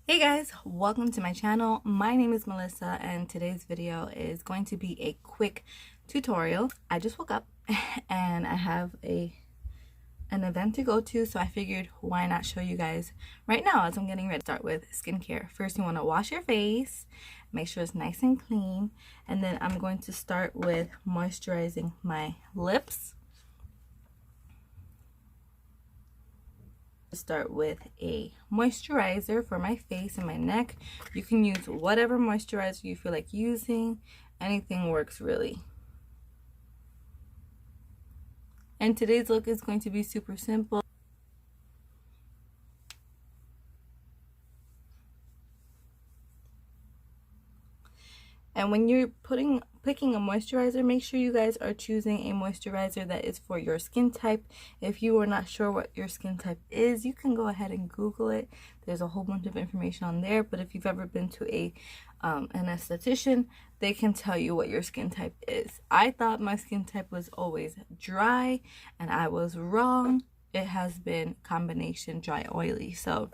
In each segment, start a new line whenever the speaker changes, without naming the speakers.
Hey guys, welcome to my channel. My name is Melissa and today's video is going to be a quick tutorial. I just woke up and I have an event to go to, so I figured why not show you guys right now as I'm getting ready. Start with skincare. First, you want to wash your face, make sure it's nice and clean, and then I'm going to start with moisturizing my lips. Start with a moisturizer for my face and my neck. You can use whatever moisturizer you feel like using. Anything works really. And today's look is going to be super simple. And when you're picking a moisturizer, make sure you guys are choosing a moisturizer that is for your skin type. If you are not sure what your skin type is, you can go ahead and Google it. There's a whole bunch of information on there. But if you've ever been to an esthetician, they can tell you what your skin type is. I thought my skin type was always dry, and I was wrong. It has been combination dry oily. So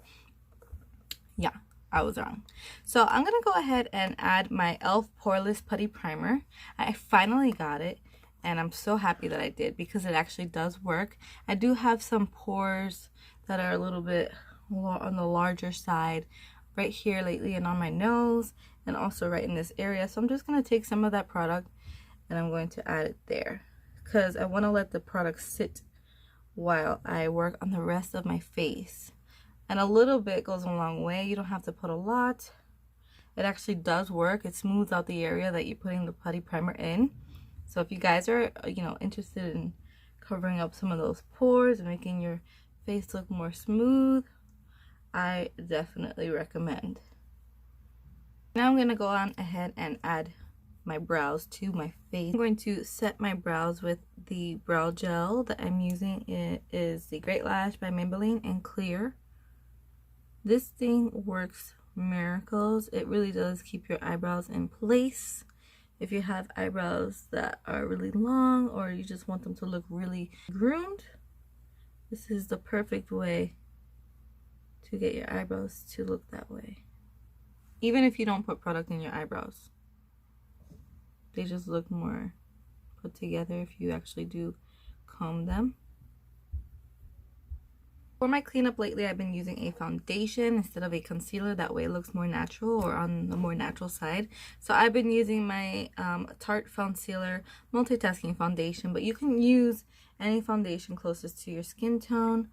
yeah, I was wrong. So I'm gonna go ahead and add my e.l.f. Poreless Putty Primer. I finally got it and I'm so happy that I did because it actually does work. I do have some pores that are a little bit on the larger side right here lately and on my nose and also right in this area. So I'm just gonna take some of that product and I'm going to add it there because I want to let the product sit while I work on the rest of my face. And a little bit goes a long way. You don't have to put a lot. It actually does work. It smooths out the area that you're putting the putty primer in. So if you guys are, interested in covering up some of those pores and making your face look more smooth, I definitely recommend. Now I'm going to go on ahead and add my brows to my face. I'm going to set my brows with the brow gel that I'm using. It is the Great Lash by Maybelline in clear. This thing works miracles. It really does keep your eyebrows in place. If you have eyebrows that are really long or you just want them to look really groomed, this is the perfect way to get your eyebrows to look that way. Even if you don't put product in your eyebrows, they just look more put together if you actually do comb them. For my cleanup lately, I've been using a foundation instead of a concealer. That way it looks more natural or on the more natural side. So I've been using my Tarte Concealer Multitasking Foundation. But you can use any foundation closest to your skin tone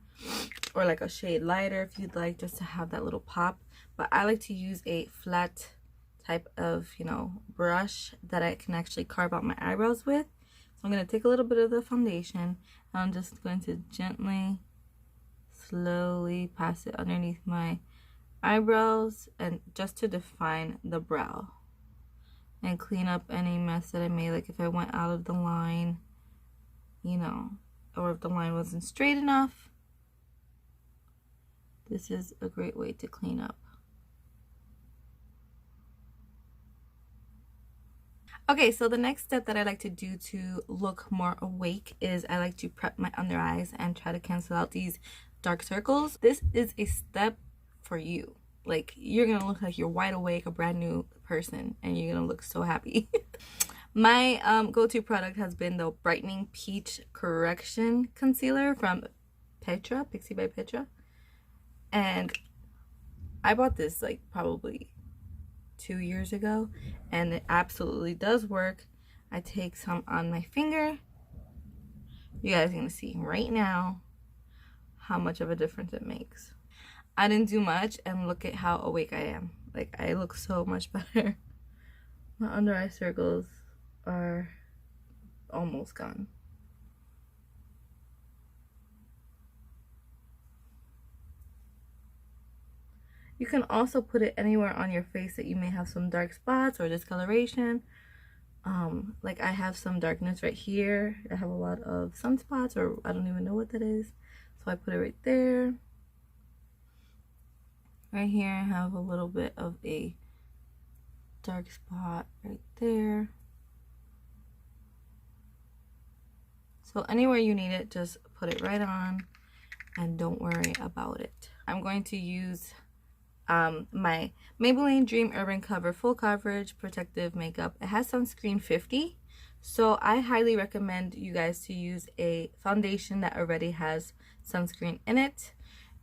or like a shade lighter if you'd like, just to have that little pop. But I like to use a flat type of, brush that I can actually carve out my eyebrows with. So I'm going to take a little bit of the foundation and I'm just going to gently slowly pass it underneath my eyebrows and just to define the brow and clean up any mess that I made, like if I went out of the line, or if the line wasn't straight enough. This is a great way to clean up. Okay, so the next step that I like to do to look more awake is I like to prep my under eyes and try to cancel out these dark circles. This is a step for you. Like, you're gonna look like you're wide awake, a brand new person, and you're gonna look so happy. My go-to product has been the Brightening Peach Correction Concealer from Pixie by Petra. And I bought this like probably 2 years ago and it absolutely does work. I take some on my finger. You guys are gonna see right now how much of a difference it makes. I didn't do much and look at how awake I am. Like, I look so much better. My under eye circles are almost gone. You can also put it anywhere on your face that you may have some dark spots or discoloration. Like I have some darkness right here. I have a lot of sunspots, or I don't even know what that is. So I put it right there. Right here I have a little bit of a dark spot right there. So anywhere you need it, just put it right on and don't worry about it. I'm going to use my Maybelline Dream Urban Cover Full Coverage Protective Makeup. It has sunscreen 50, so I highly recommend you guys to use a foundation that already has sunscreen in it.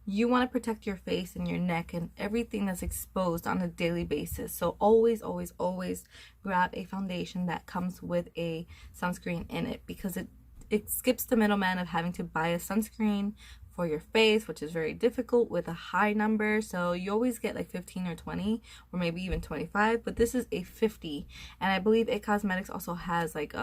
You want to protect your face and your neck and everything that's exposed on a daily basis. So always, always, always grab a foundation that comes with a sunscreen in it, because it skips the middleman of having to buy a sunscreen for your face, which is very difficult with a high number. So you always get like 15 or 20 or maybe even 25, but this is a 50. And I believe It Cosmetics also has like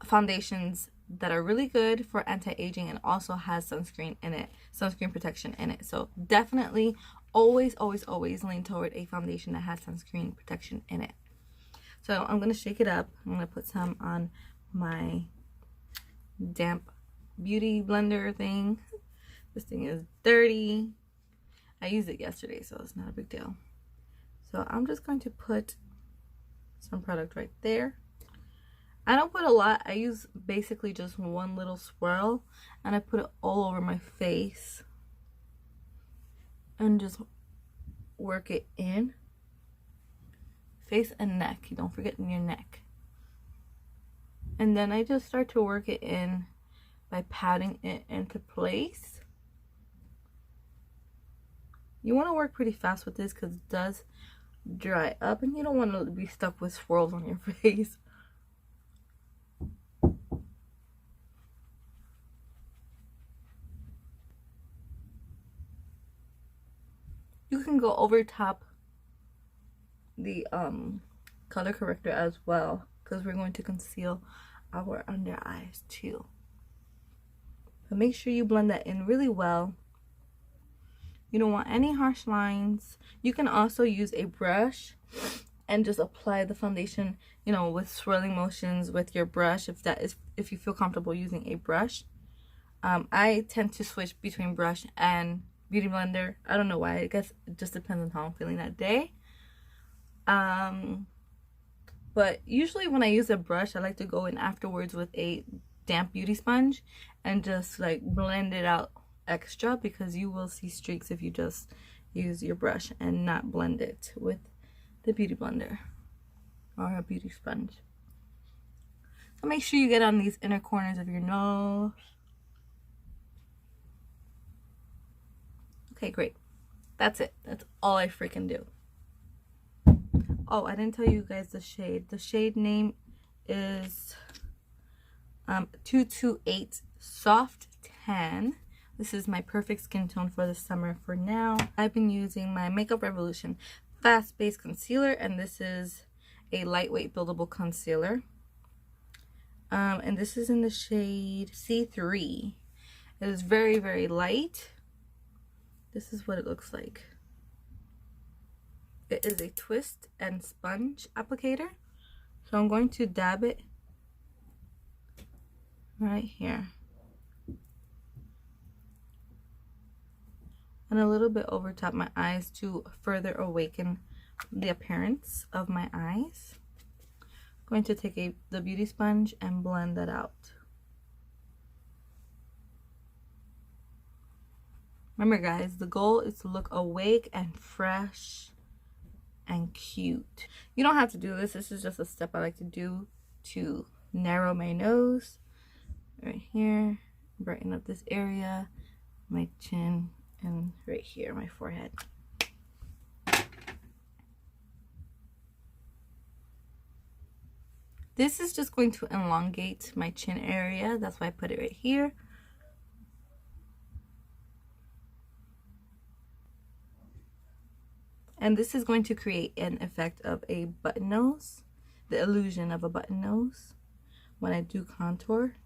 foundations that are really good for anti-aging and also has sunscreen in it, sunscreen protection in it. So definitely always, always, always lean toward a foundation that has sunscreen protection in it. So I'm going to shake it up. I'm going to put some on my damp beauty blender thing. This thing is dirty. I used it yesterday, so it's not a big deal. So I'm just going to put some product right there. I don't put a lot. I use basically just one little swirl, and I put it all over my face and just work it in. Face and neck. Don't forget in your neck. And then I just start to work it in by patting it into place. You want to work pretty fast with this because it does dry up and you don't want to be stuck with swirls on your face. You can go over top the color corrector as well, because we're going to conceal our under eyes too. But make sure you blend that in really well. You don't want any harsh lines. You can also use a brush and just apply the foundation, you know, with swirling motions with your brush, if you feel comfortable using a brush. I tend to switch between brush and beauty blender. I don't know why. I guess it just depends on how I'm feeling that day. But usually when I use a brush, I like to go in afterwards with a damp beauty sponge and just like blend it out extra, because you will see streaks if you just use your brush and not blend it with the beauty blender or a beauty sponge. So make sure you get on these inner corners of your nose. Okay, great. That's it. That's all I freaking do. Oh, I didn't tell you guys the shade. The shade name is 228 Soft Tan. This is my perfect skin tone for the summer for now. I've been using my Makeup Revolution Fast Base Concealer, and this is a lightweight buildable concealer. And this is in the shade C3. It is very, very light. This is what it looks like. It is a twist and sponge applicator. So I'm going to dab it right here. And a little bit over top my eyes to further awaken the appearance of my eyes. I'm going to take the beauty sponge and blend that out. Remember guys, the goal is to look awake and fresh and cute. You don't have to do this. This is just a step I like to do to narrow my nose. Right here, brighten up this area, my chin, and right here, my forehead. This is just going to elongate my chin area. That's why I put it right here. And this is going to create an effect of a button nose, the illusion of a button nose when I do contour.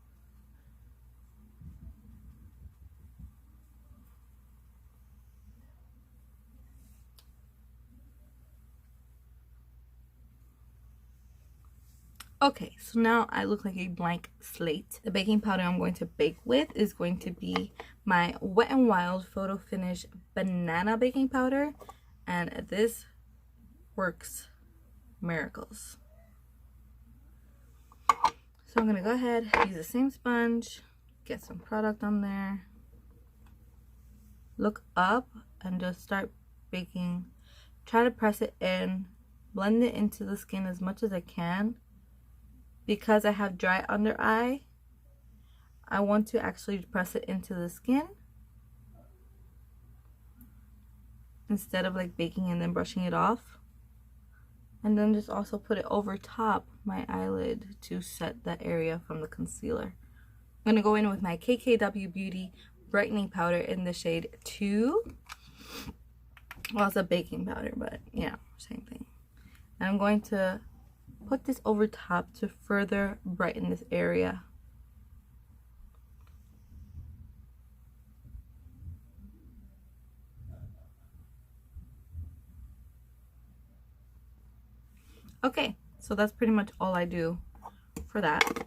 Okay, so now I look like a blank slate. The baking powder I'm going to bake with is going to be my Wet n Wild Photo Finish Banana Baking Powder. And this works miracles. So I'm going to go ahead, use the same sponge, get some product on there. Look up and just start baking, try to press it in, blend it into the skin as much as I can. Because I have dry under eye, I want to actually press it into the skin instead of like baking and then brushing it off. And then just also put it over top my eyelid to set that area from the concealer. I'm going to go in with my KKW Beauty brightening powder in the shade 2. Well, it's a baking powder, but yeah, same thing. And I'm going to put this over top to further brighten this area. Okay, so that's pretty much all I do for that.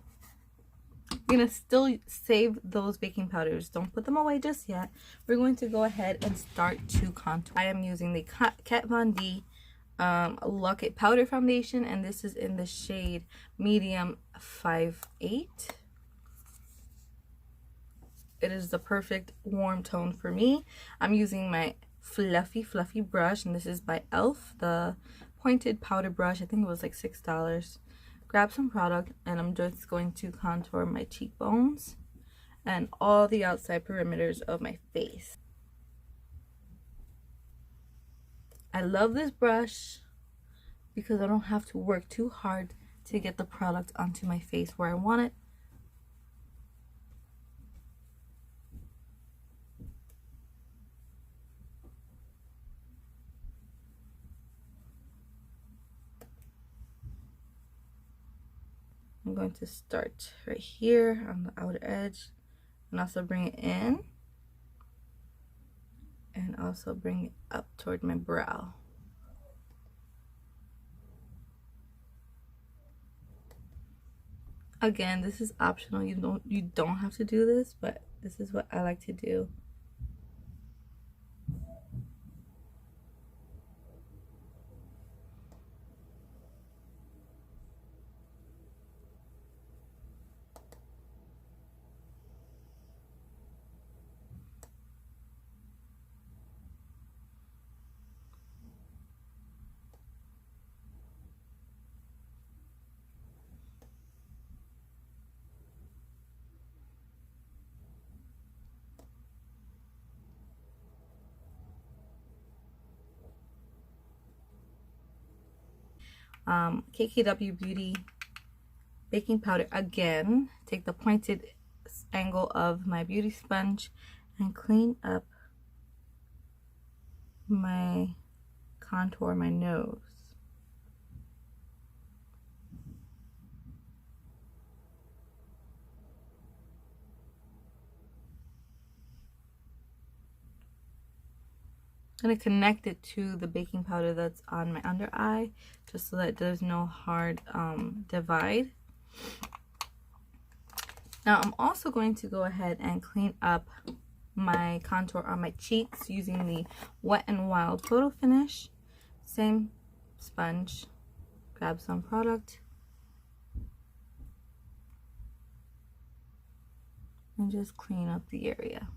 You're gonna still save those baking powders. Don't put them away just yet. We're going to go ahead and start to contour. I am using the Kat Von D Lock It Powder Foundation, and this is in the shade Medium 5'8". It is the perfect warm tone for me. I'm using my fluffy brush, and this is by e.l.f. the pointed powder brush. I think it was like $6. Grab some product, and I'm just going to contour my cheekbones and all the outside perimeters of my face. I love this brush because I don't have to work too hard to get the product onto my face where I want it. I'm going to start right here on the outer edge and also bring it in and also bring it up toward my brow. Again, this is optional. You don't have to do this, but this is what I like to do. KKW Beauty baking powder again. Take the pointed angle of my beauty sponge and clean up my contour, my nose. I'm going to connect it to the baking powder that's on my under eye, just so that there's no hard divide. Now I'm also going to go ahead and clean up my contour on my cheeks using the Wet n Wild Photo Finish. Same sponge, grab some product, and just clean up the area.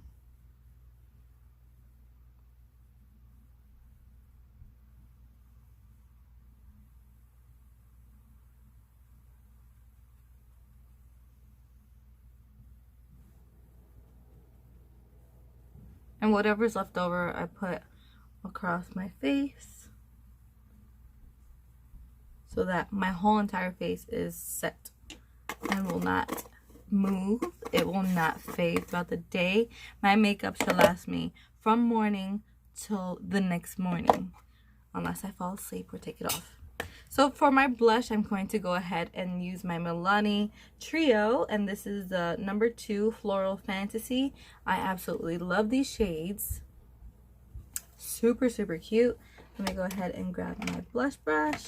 And whatever's left over, I put across my face so that my whole entire face is set and will not move. It will not fade throughout the day. My makeup should last me from morning till the next morning, unless I fall asleep or take it off. So for my blush, I'm going to go ahead and use my Milani Trio, and this is the number 2 Floral Fantasy. I absolutely love these shades. Super cute. Let me go ahead and grab my blush brush.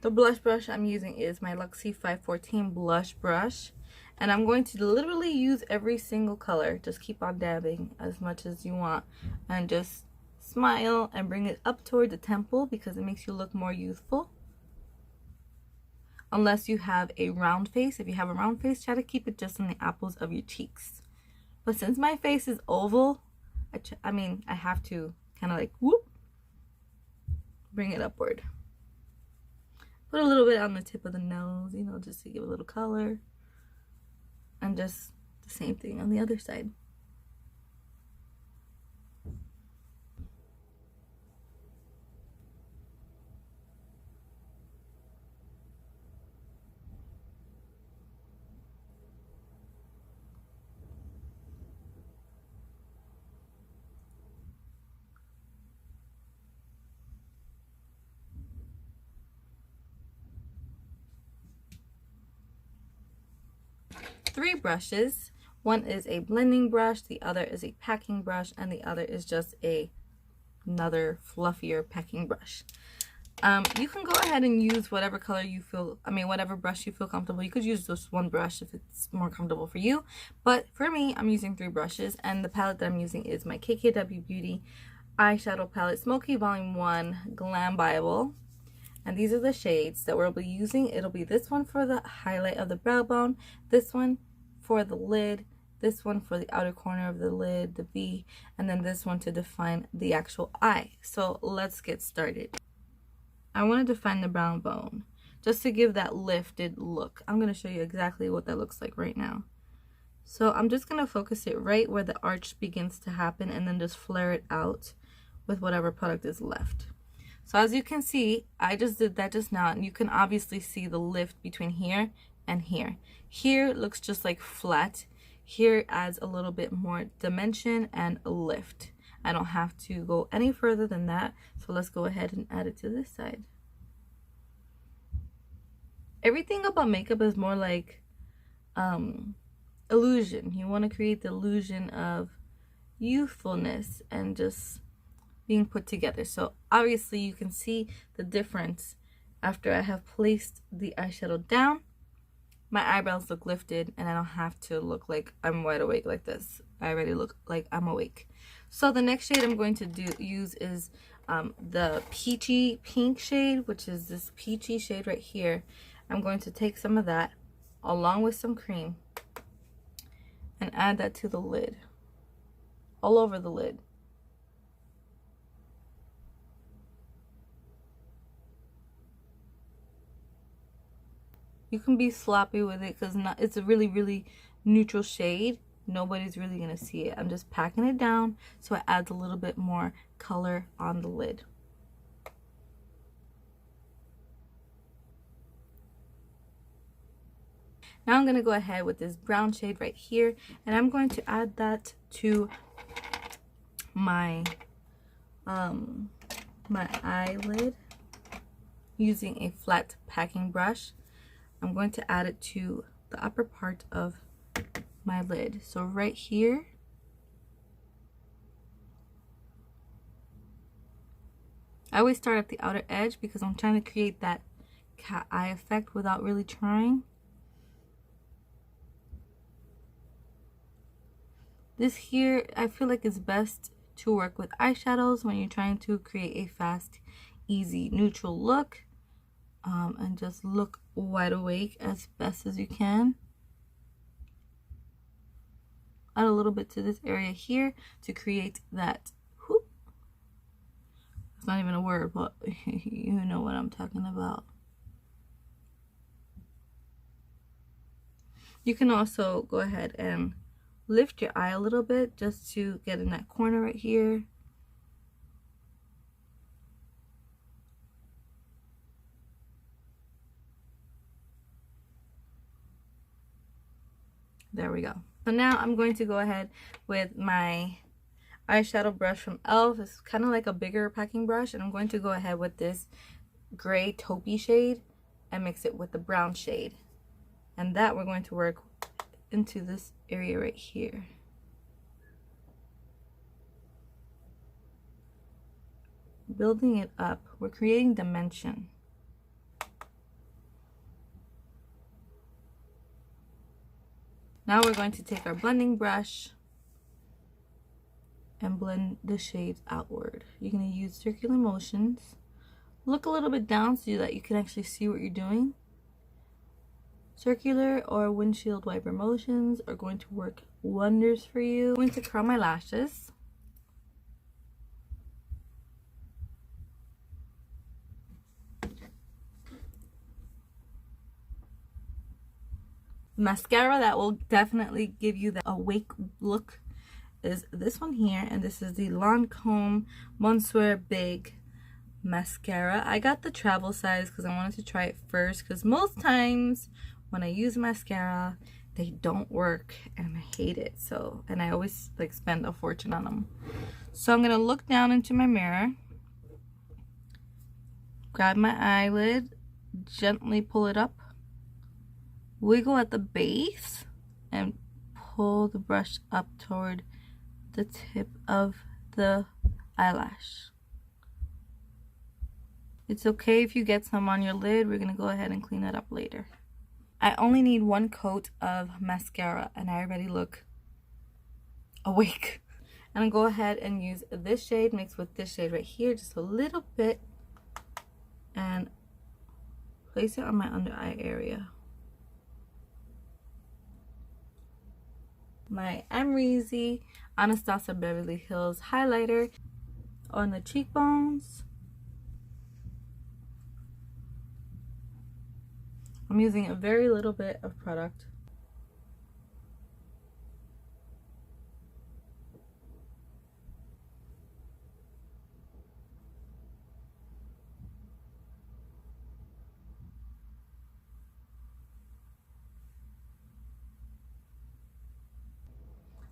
The blush brush I'm using is my Luxie 514 blush brush, and I'm going to literally use every single color. Just keep on dabbing as much as you want, and just smile and bring it up toward the temple because it makes you look more youthful. Unless you have a round face. If you have a round face, try to keep it just on the apples of your cheeks. But since my face is oval, I have to kind of like whoop, bring it upward. Put a little bit on the tip of the nose, you know, just to give a little color. And just the same thing on the other side. Three brushes. One is a blending brush, the other is a packing brush, and the other is just another fluffier packing brush. You can go ahead and use whatever color you feel, whatever brush you feel comfortable. You could use just one brush if it's more comfortable for you. But for me, I'm using three brushes, and the palette that I'm using is my KKW Beauty Eyeshadow Palette Smoky Volume 1 Glam Bible. And these are the shades that we'll be using. It'll be this one for the highlight of the brow bone, this one for the lid, this one for the outer corner of the lid, the V, and then this one to define the actual eye. So let's get started. I want to define the brow bone just to give that lifted look. I'm going to show you exactly what that looks like right now. So I'm just going to focus it right where the arch begins to happen and then just flare it out with whatever product is left. So as you can see, I just did that just now, and you can obviously see the lift between here and here. Here looks just like flat. Here adds a little bit more dimension and a lift. I don't have to go any further than that, so let's go ahead and add it to this side. Everything about makeup is more like illusion. You want to create the illusion of youthfulness and just being put together. So obviously you can see the difference after I have placed the eyeshadow down. My eyebrows look lifted and I don't have to look like I'm wide awake like this. I already look like I'm awake. So the next shade I'm going to use is the peachy pink shade, which is this peachy shade right here. I'm going to take some of that along with some cream and add that to the lid, all over the lid. You can be sloppy with it because it's a really, really neutral shade. Nobody's really going to see it. I'm just packing it down so it adds a little bit more color on the lid. Now I'm going to go ahead with this brown shade right here, and I'm going to add that to my my eyelid using a flat packing brush. I'm going to add it to the upper part of my lid. So right here, I always start at the outer edge because I'm trying to create that cat eye effect without really trying. This here, I feel like it's best to work with eyeshadows when you're trying to create a fast, easy, neutral look. And just look wide awake as best as you can. Add a little bit to this area here to create that whoop. It's not even a word, but you know what I'm talking about. You can also go ahead and lift your eye a little bit just to get in that corner right here. There we go. So now I'm going to go ahead with my eyeshadow brush from e.l.f. It's kind of like a bigger packing brush, and I'm going to go ahead with this gray taupey shade and mix it with the brown shade. And that we're going to work into this area right here. Building it up, we're creating dimension. Now we're going to take our blending brush and blend the shades outward. You're going to use circular motions. Look a little bit down so that you can actually see what you're doing. Circular or windshield wiper motions are going to work wonders for you. I'm going to curl my lashes. mascara that will definitely give you the awake look is this one here, and this is the Lancome Monsieur Big mascara. I got the travel size because I wanted to try it first, because most times when I use mascara they don't work and I hate it. So, and I always like spend a fortune on them. So I'm gonna look down into my mirror, grab my eyelid, gently pull it up, wiggle at the base, and pull the brush up toward the tip of the eyelash. It's okay if you get some on your lid. We're gonna go ahead and clean that up later. I only need one coat of mascara and I already look awake. And I'll go ahead and use this shade mixed with this shade right here, just a little bit, and place it on my under eye area. My Amrezy Anastasia Beverly Hills highlighter on the cheekbones. I'm using a very little bit of product.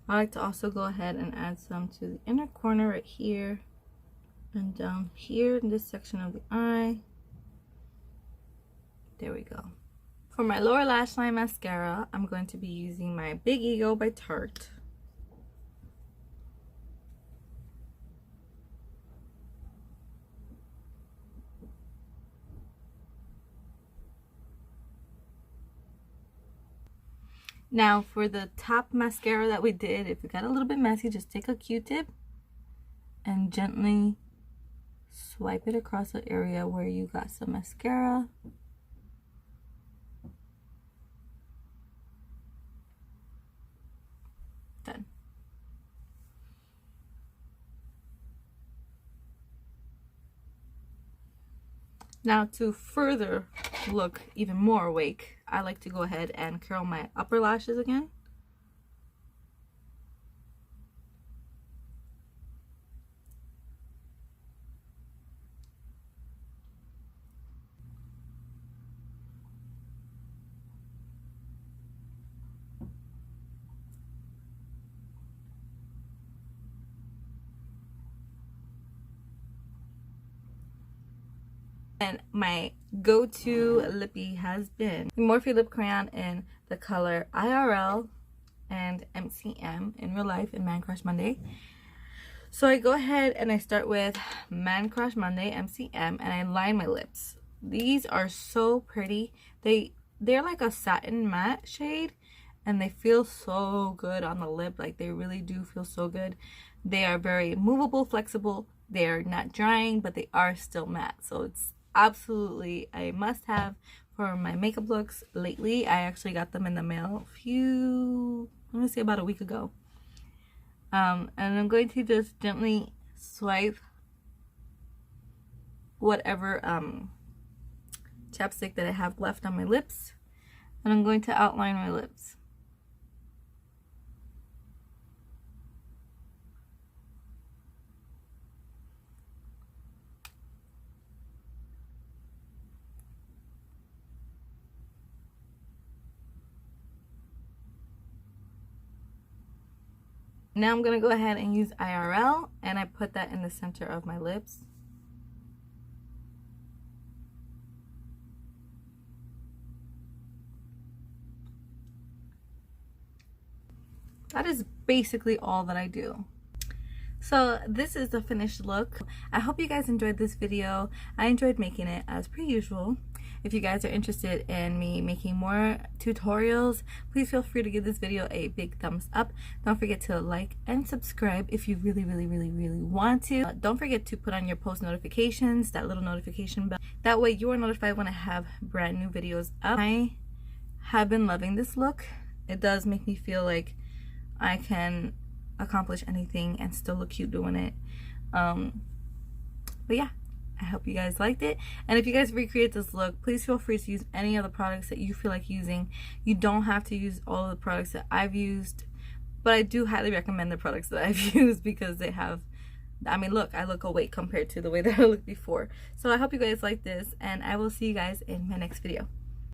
I like to also go ahead and add some to the inner corner right here and down here in this section of the eye. There we go. For my lower lash line mascara, I'm going to be using my Big Ego by Tarte. Now for the top mascara that we did, if it got a little bit messy, just take a Q-tip and gently swipe it across the area where you got some mascara. Done. Now to further look even more awake, I like to go ahead and curl my upper lashes again. And my go-to lippy has been the Morphe Lip Crayon in the color IRL and MCM in real life in Man Crush Monday. So I go ahead and I start with Man Crush Monday MCM and I line my lips. These are so pretty. They're like a satin matte shade and they feel so good on the lip. Like they really do feel so good. They are very movable, flexible. They're not drying, but they are still matte. So it's absolutely a must-have for my makeup looks lately. I actually got them in the mail I'm gonna say about a week ago. And I'm going to just gently swipe whatever chapstick that I have left on my lips, and I'm going to outline my lips. Now I'm going to go ahead and use IRL, and I put that in the center of my lips. That is basically all that I do. So this is the finished look. I hope you guys enjoyed this video. I enjoyed making it as per usual. If you guys are interested in me making more tutorials, please feel free to give this video a big thumbs up. Don't forget to like and subscribe if you really want to. Don't forget to put on your post notifications, that little notification bell. That way you are notified when I have brand new videos up. I have been loving this look. It does make me feel like I can accomplish anything and still look cute doing it. But yeah, I hope you guys liked it. And if you guys recreate this look, please feel free to use any of the products that you feel like using. You don't have to use all of the products that I've used, but I do highly recommend the products that I've used because they have, I mean, look, I look awake compared to the way that I looked before. So I hope you guys like this, and I will see you guys in my next video.